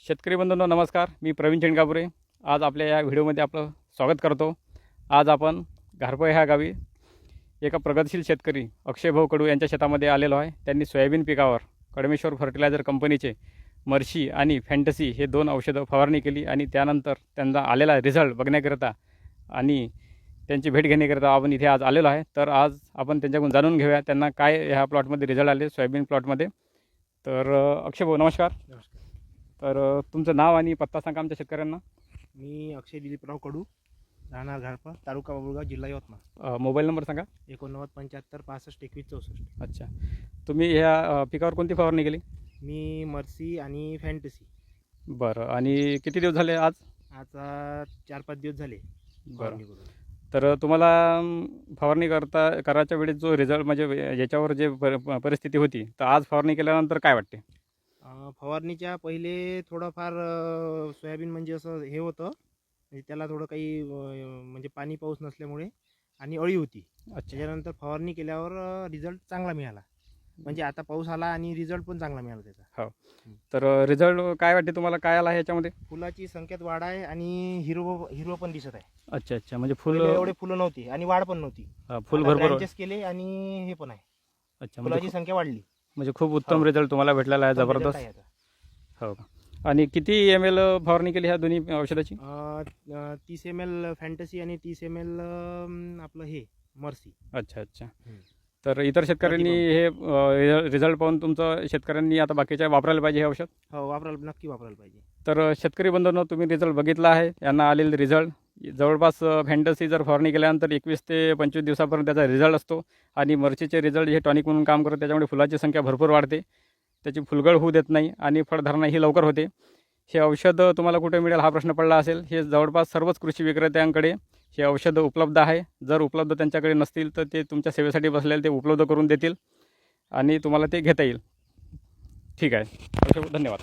शेतकरी बंधूंनो नमस्कार. मी प्रवीण चेंडकापुरे. आज आपल्या या व्हिडिओमध्ये आपलं स्वागत करतो. आज आपण घारपळ ह्या गावी एका प्रगतशील शेतकरी अक्षय भाऊ कडू यांच्या शेतामध्ये आलेलो आहे. त्यांनी सोयाबीन पिकावर कडमेश्वर फर्टिलायझर कंपनीचे मर्शी आणि फॅन्टसी हे दोन औषधं फवारणी केली आणि त्यानंतर त्यांना आलेला रिझल्ट बघण्याकरिता आणि त्यांची भेट घेण्याकरिता आपण इथे आज आलेलो आहे. तर आज आपण त्यांच्याकडून जाणून घेऊया त्यांना काय ह्या प्लॉटमध्ये रिझल्ट आले सोयाबीन प्लॉटमध्ये. तर अक्षय भाऊ नमस्कार. नमस्कार. तर तुमचं नाव आणि पत्ता सांगा आमच्या शेतकऱ्यांना. मी अक्षय दिलीपराव कडू, राहणार घारपळ, तालुका बाबुळगाव, जिल्हा यवतमाळ. मोबाईल नंबर सांगा. 89 75 65 21 64. अच्छा, तुम्ही ह्या पिकावर कोणती फवारणी केली? मी मर्सी आणि फॅन्टसी. बरं, आणि किती दिवस झाले आज? आता 4-5 दिवस झाले फवारणी करून. तर तुम्हाला फवारणी करायच्या वेळेस जो रिझल्ट म्हणजे याच्यावर जे परिस्थिती होती, तर आज फवारणी केल्यानंतर काय वाटते? फवारणीच्या पहिले थोडंफार सोयाबीन म्हणजे असं हे होतं, म्हणजे त्याला थोडं काही म्हणजे पाणी पाऊस नसल्यामुळे आणि अळी होती. त्याच्यानंतर फवारणी केल्यावर रिझल्ट चांगला मिळाला. म्हणजे आता पाऊस आला आणि रिझल्ट पण चांगला मिळाला त्याचा. हो, तर रिझल्ट काय वाटते तुम्हाला, काय आला ह्याच्यामध्ये? फुलाची संख्येत वाढ आहे आणि हिरवं पण दिसत आहे. अच्छा अच्छा, म्हणजे फुल पहिले एवढे फुलं नव्हती आणि वाढ पण नव्हती. फुल भरपूर ब्रँचेस केले आणि हे पण आहे. अच्छा, फुलाची संख्या वाढली. म्हणजे खूप उत्तम रिझल्ट तुम्हाला भेटलेला आहे. जबरदस्त. हो का? आणि किती ml फवारणी केली ह्या दोन्ही औषधाची? 30 ml फॅन्टसी आणि 30 ml आपलं हे मर्सी. अच्छा अच्छा. तर इतर शेतकऱ्यांनी हे रिझल्ट पाहून तुमचं शेतकऱ्यांनी आता बाकीच्या वापरायला पाहिजे हे औषध? हो, नक्की वापरायला पाहिजे. तर शेतकरी बंधूंनो, तुम्ही रिझल्ट बघितला आहे. यांना आलेले रिझल्ट जवळपास फॅन्टसी जर फवारणी केल्यानंतर 21 ते 25 दिवसापर्यंत त्याचा रिझल्ट असतो. आणि मर्चीचे रिझल्ट हे टॉनिक म्हणून काम करते. त्याच्यामुळे फुलाची संख्या भरपूर वाढते, त्याची फुलगळ होऊ देत नाही आणि फळधारणा ही लवकर होते. हे औषध तुम्हाला कुठे मिळेल हा प्रश्न पडला असेल. हे जवळपास सर्वच कृषी विक्रेत्यांकडे हे औषधं उपलब्ध आहे. जर उपलब्ध त्यांच्याकडे नसतील तर ते तुमच्या सेवेसाठी बसलेले ते उपलब्ध करून देतील आणि तुम्हाला ते घेता येईल. ठीक आहे, धन्यवाद.